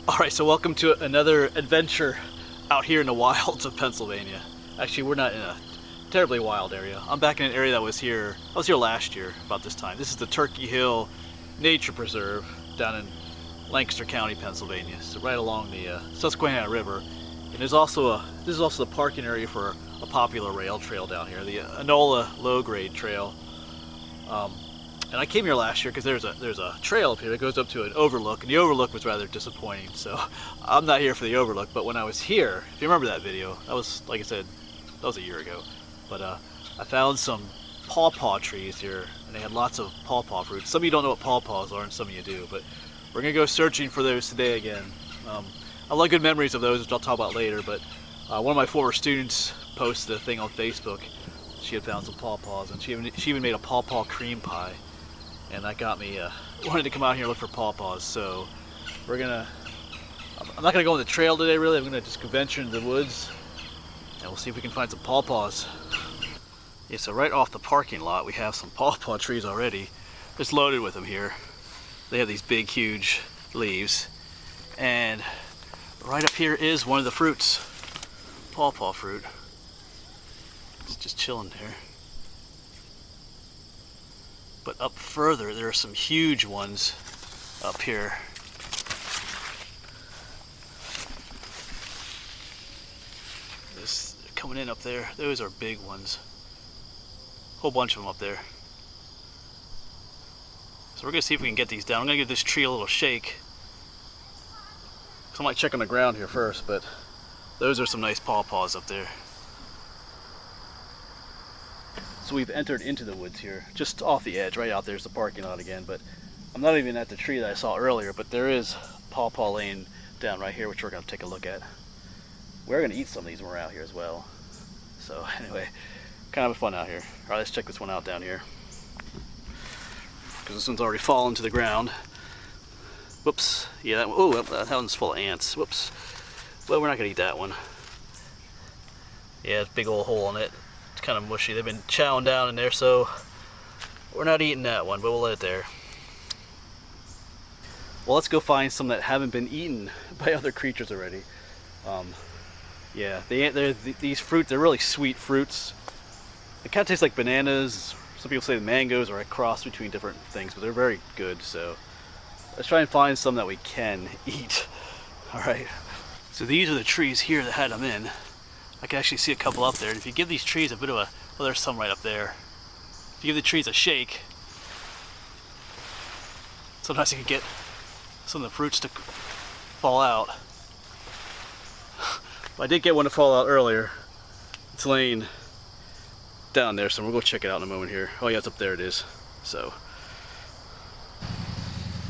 Alright, so welcome to another adventure out here in the wilds of Pennsylvania. Actually, we're not in a terribly wild area. I'm back in an area that was here, I was here last year about this time. This is the Turkey Hill Nature Preserve down in Lancaster County, Pennsylvania. So right along the Susquehanna River. And this is also the parking area for a popular rail trail down here, the Enola Low-Grade Trail. And I came here last year because there's a trail up here that goes up to an overlook, and the overlook was rather disappointing, so I'm not here for the overlook. But when I was here, if you remember that video, that was, like I said, that was a year ago. But I found some pawpaw trees here, and they had lots of pawpaw fruits. Some of you don't know what pawpaws are, and some of you do, but we're gonna go searching for those today again. I have a lot of good memories of those, which I'll talk about later, but one of my former students posted a thing on Facebook. She had found some pawpaws, and she even made a pawpaw cream pie. And that got me wanted to come out here and look for pawpaws. So I'm not gonna go on the trail today really. I'm gonna just go venture into the woods and we'll see if we can find some pawpaws. Yeah, so right off the parking lot we have some pawpaw trees already. Just loaded with them here. They have these big huge leaves. And right up here is one of the fruits. Pawpaw fruit. It's just chilling there. But up further, there are some huge ones up here. They're coming in up there. Those are big ones. Whole bunch of them up there. So we're gonna see if we can get these down. I'm gonna give this tree a little shake. So I might check on the ground here first, but those are some nice pawpaws up there. So we've entered into the woods here, just off the edge. Right out there's the parking lot again, but I'm not even at the tree that I saw earlier, but there is pawpaw lane down right here, which we're gonna take a look at. We're gonna eat some of these when we're out here as well. So anyway, kind of fun out here. All right, let's check this one out down here. Because this one's already fallen to the ground. Whoops, yeah, that one's full of ants. Whoops, well, we're not gonna eat that one. Yeah, it's a big old hole in it. It's kind of mushy. They've been chowing down in there, so we're not eating that one, but we'll let it there. Well, let's go find some that haven't been eaten by other creatures already. Yeah, these fruits, they're really sweet fruits. They kind of taste like bananas. Some people say the mangoes are a cross between different things, but they're very good, so let's try and find some that we can eat. All right, so these are the trees here that had them in. I can actually see a couple up there, and if you give these trees a bit of a, well, there's some right up there. If you give the trees a shake, sometimes you can get some of the fruits to fall out. I did get one to fall out earlier. It's laying down there, so we'll go check it out in a moment here. Oh yeah, it's up there, it is. So,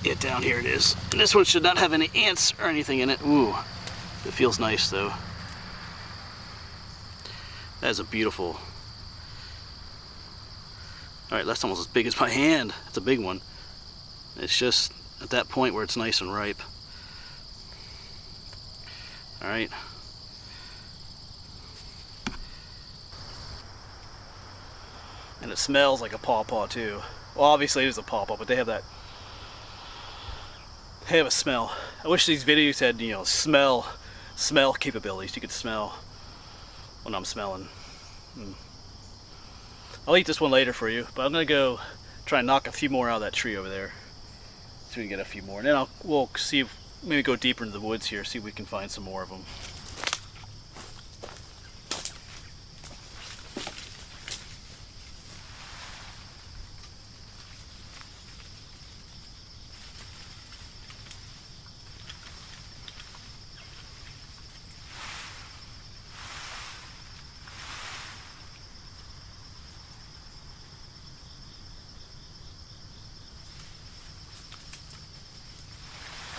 yeah, down here it is. And this one should not have any ants or anything in it. Ooh, it feels nice though. That is a beautiful. Alright, that's almost as big as my hand. That's a big one. It's just at that point where it's nice and ripe. Alright. And it smells like a pawpaw too. Well, obviously it is a pawpaw, but they have a smell. I wish these videos had, you know, smell capabilities. You could smell when I'm smelling. I'll eat this one later for you, but I'm gonna go try and knock a few more out of that tree over there, so we can get a few more, and then we'll see if maybe go deeper into the woods here, see if we can find some more of them.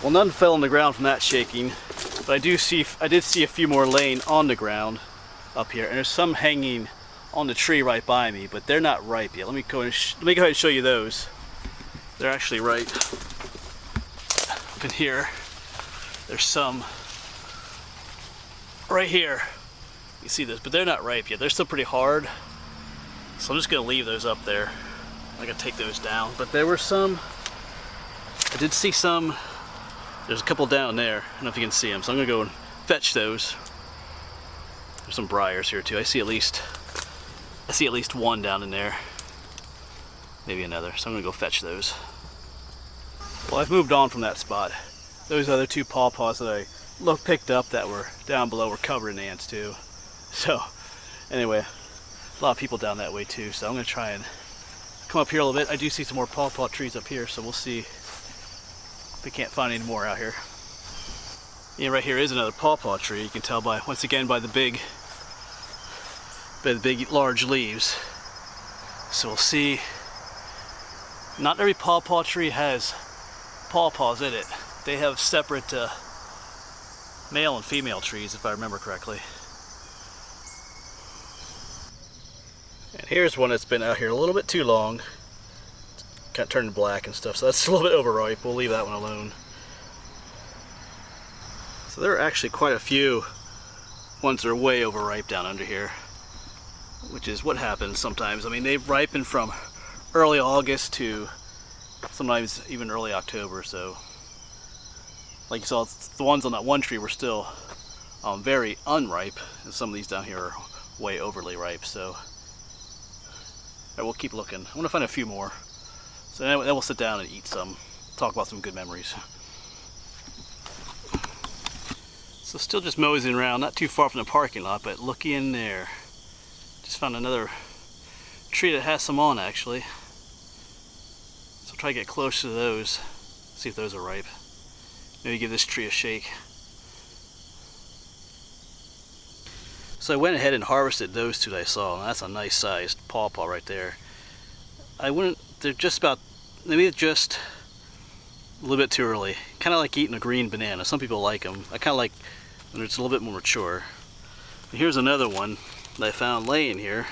Well, none fell on the ground from that shaking, but I did see a few more laying on the ground up here, and there's some hanging on the tree right by me, but they're not ripe yet. Let me go ahead and show you those. They're actually ripe. Up in here, there's some right here. You see this, but they're not ripe yet. They're still pretty hard, so I'm just gonna leave those up there. I gotta take those down, but there were some. I did see some There's a couple down there. I don't know if you can see them, so I'm gonna go and fetch those. There's some briars here too. I see at least one down in there. Maybe another. So I'm gonna go fetch those. Well, I've moved on from that spot. Those other two pawpaws that I picked up that were down below were covered in ants too. So anyway, a lot of people down that way too. So I'm gonna try and come up here a little bit. I do see some more pawpaw trees up here, so we'll see if we can't find any more out here. Yeah, right here is another pawpaw tree. You can tell by, once again, by the big large leaves. So we'll see. Not every pawpaw tree has pawpaws in it. They have separate male and female trees, if I remember correctly. And here's one that's been out here a little bit too long. It's kind of turning black and stuff, so that's a little bit overripe. We'll leave that one alone. So there are actually quite a few ones that are way overripe down under here, which is what happens sometimes. I mean, they ripen from early August to sometimes even early October. So like you saw, the ones on that one tree were still very unripe, and some of these down here are way overly ripe. So we'll keep looking. I want to find a few more. So then we'll sit down and eat some, talk about some good memories. So still just moseying around, not too far from the parking lot, but looky in there. Just found another tree that has some on actually. So I'll try to get close to those, see if those are ripe. Maybe give this tree a shake. So I went ahead and harvested those two that I saw, and that's a nice sized pawpaw right there. They're just about, maybe just a little bit too early. Kind of like eating a green banana. Some people like them. I kind of like when it's a little bit more mature. And here's another one that I found laying here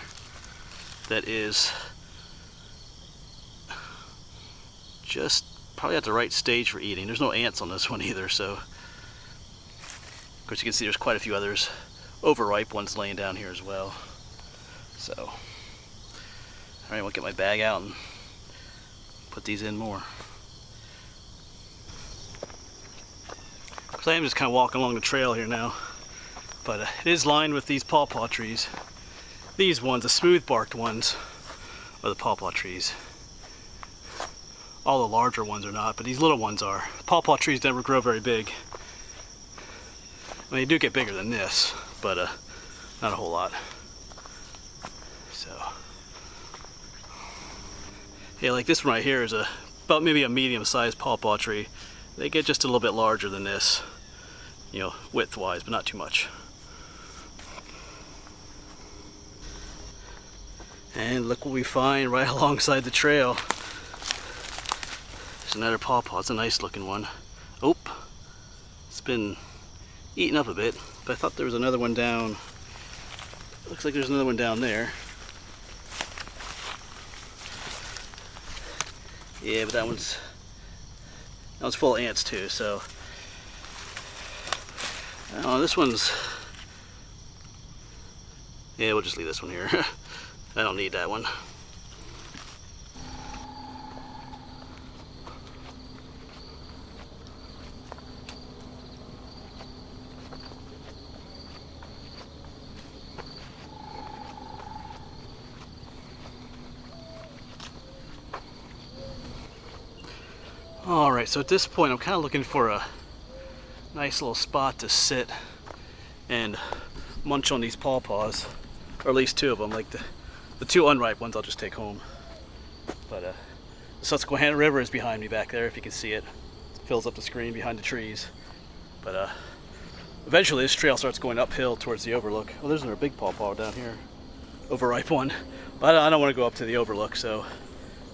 that is just probably at the right stage for eating. There's no ants on this one either, so of course you can see there's quite a few others overripe ones laying down here as well. So alright, we'll get my bag out and put these in more. So I am just kind of walking along the trail here now, but it is lined with these pawpaw trees. These ones, the smooth barked ones, are the pawpaw trees. All the larger ones are not, but these little ones are. Pawpaw trees never grow very big. I mean, they do get bigger than this, but not a whole lot. So yeah, like this one right here is about maybe a medium-sized pawpaw tree. They get just a little bit larger than this, you know, width-wise, but not too much. And look what we find right alongside the trail. There's another pawpaw. It's a nice looking one. Oh, it's been eaten up a bit, but I thought there was another one down. Looks like there's another one down there. Yeah, but that one's full of ants too, so this one's, yeah, we'll just leave this one here. I don't need that one. Alright, so at this point I'm kind of looking for a nice little spot to sit and munch on these pawpaws, or at least two of them. Like the two unripe ones I'll just take home. But the Susquehanna River is behind me back there, if you can see it. It fills up the screen behind the trees. But eventually this trail starts going uphill towards the overlook. Oh, there's another big pawpaw down here. Overripe one. But I don't want to go up to the overlook, so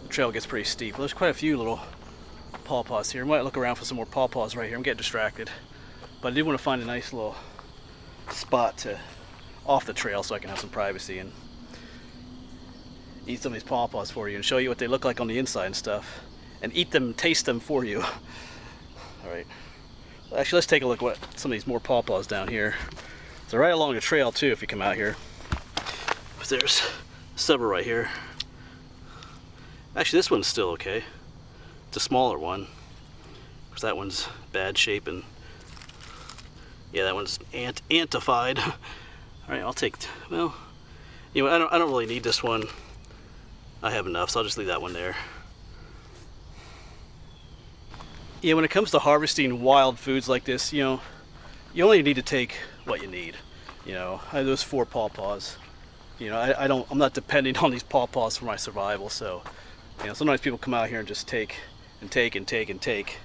the trail gets pretty steep. Well, there's quite a few little pawpaws here. I might look around for some more pawpaws right here. I'm getting distracted. But I do want to find a nice little spot off the trail so I can have some privacy and eat some of these pawpaws for you and show you what they look like on the inside and stuff. And eat them, taste them for you. Alright. Actually, let's take a look at some of these more pawpaws down here. They're right along the trail too if you come out here. But there's several right here. Actually, this one's still okay. It's a smaller one. Because that one's bad shape, and yeah, that one's antified. All right, I'll take, well, you know, I don't really need this one. I have enough, so I'll just leave that one there. Yeah, when it comes to harvesting wild foods like this, you know, you only need to take what you need. You know, I have those 4 pawpaws. You know, I'm not depending on these pawpaws for my survival. So, you know, sometimes people come out here and just take and take and take and take.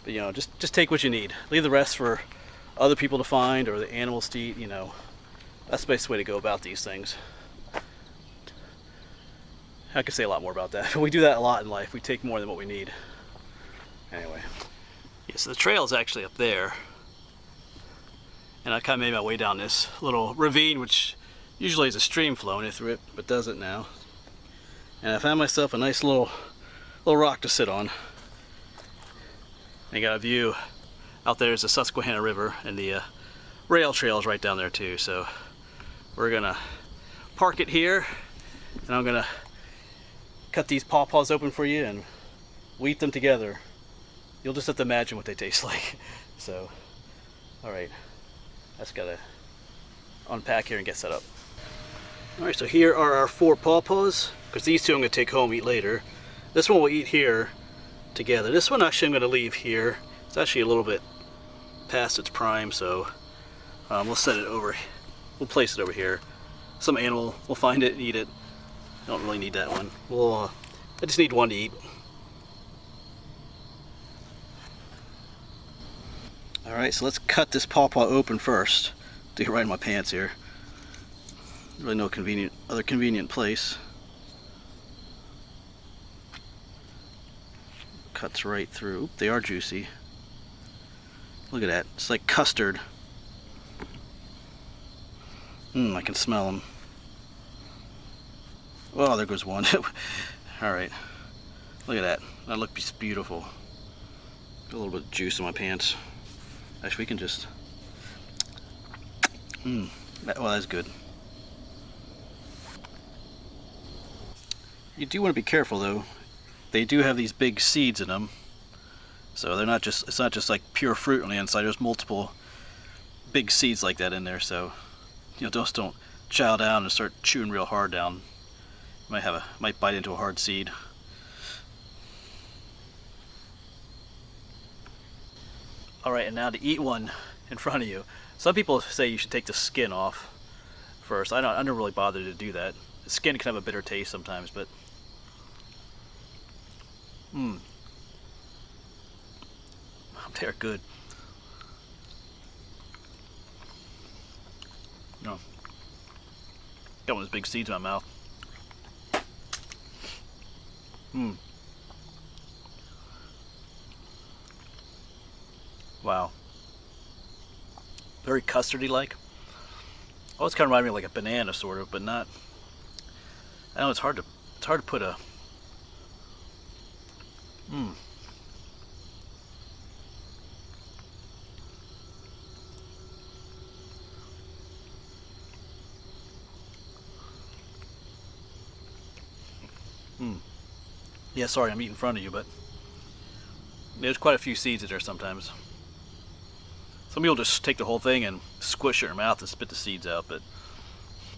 But, you know, just take what you need. Leave the rest for other people to find or the animals to eat. You know, that's the best way to go about these things. I could say a lot more about that, but we do that a lot in life. We take more than what we need. Anyway, yeah, so the trail is actually up there, and I kind of made my way down this little ravine, which usually is a stream flowing through it, but doesn't now. And I found myself a nice little rock to sit on. And I got a view out there is the Susquehanna River, and the rail trail is right down there too. So we're gonna park it here, and I'm gonna cut these pawpaws open for you and we eat them together. You'll just have to imagine what they taste like. So, all right, I just gotta unpack here and get set up. All right, so here are our 4 pawpaws, because these 2 I'm gonna take home, eat later. This one we'll eat here together. This one actually I'm gonna leave here. It's actually a little bit past its prime, so we'll set it over, we'll place it over here. Some animal will find it and eat it. I don't really need that one. I just need one to eat. Alright, so let's cut this pawpaw open first. To get right in my pants here. Really no other convenient place. Cuts right through. Oop, they are juicy. Look at that. It's like custard. I can smell them. Oh, there goes one. Alright. Look at that. That looks beautiful. Got a little bit of juice in my pants. Actually, we can just... well, that's good. You do want to be careful, though. They do have these big seeds in them. So they're not just... It's not just like pure fruit on the inside. There's multiple big seeds like that in there. So, you know, just don't chow down and start chewing real hard down. You might bite into a hard seed. Alright, and now to eat one in front of you. Some people say you should take the skin off first. I don't really bother to do that. The skin can have a bitter taste sometimes, but... They're good. No. Got one of those big seeds in my mouth. Wow. Very custardy-like. Oh, it's kind of reminding me of like a banana, sort of, but not. I know it's hard to put a. Yeah, sorry, I'm eating in front of you, but there's quite a few seeds in there sometimes. Some people just take the whole thing and squish it in their mouth and spit the seeds out, but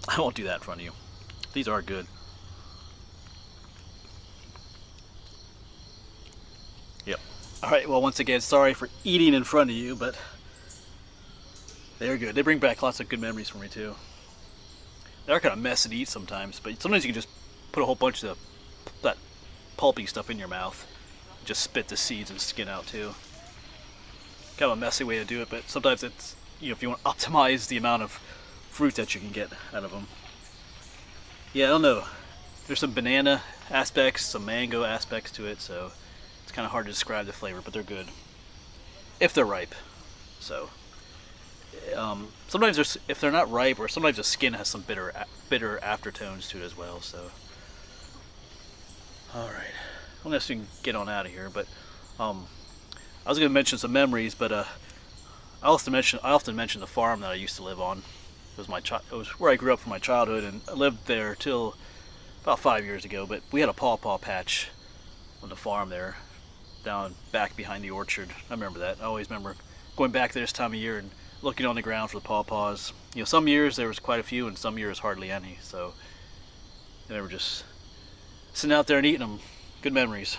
I won't do that in front of you. These are good. Yep. Alright, well, once again, sorry for eating in front of you, but they're good. They bring back lots of good memories for me, too. They're kind of messy to eat sometimes, but sometimes you can just put a whole bunch of that pulpy stuff in your mouth. Just spit the seeds and skin out, too. Kind of a messy way to do it, but sometimes it's, you know, if you want to optimize the amount of fruit that you can get out of them. Yeah, I don't know. There's some banana aspects, some mango aspects to it, so it's kind of hard to describe the flavor, but they're good. If they're ripe. So, sometimes if they're not ripe, or sometimes the skin has some bitter aftertones to it as well, so. Alright. I don't know if we can get on out of here, but, I was going to mention some memories, but I often mention the farm that I used to live on. It was where I grew up for my childhood, and I lived there till about 5 years ago. But we had a pawpaw patch on the farm there, down back behind the orchard. I remember that. I always remember going back there this time of year and looking on the ground for the pawpaws. You know, some years there was quite a few, and some years hardly any. So I remember just sitting out there and eating them. Good memories.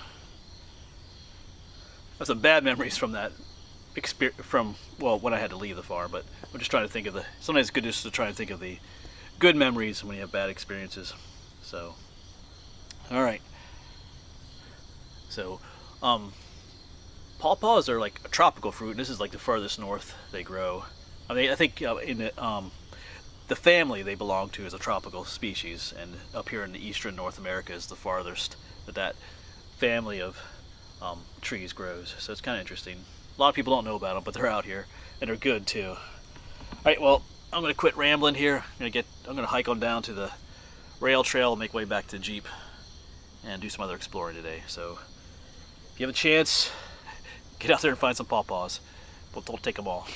I have some bad memories from that experience, well, when I had to leave the farm. But I'm just trying to think of the. Sometimes it's good just to try and think of the good memories when you have bad experiences. So, all right. So, pawpaws are like a tropical fruit, and this is like the furthest north they grow. I mean, I think in the family they belong to is a tropical species, and up here in the eastern North America is the farthest that family of trees grows. So it's kind of interesting. A lot of people don't know about them, but they're out here, and they're good too. All right, well, I'm gonna quit rambling here. I'm gonna hike on down to the rail trail, make way back to the Jeep, and do some other exploring today. So if you have a chance, get out there and find some pawpaws, but don't take them all.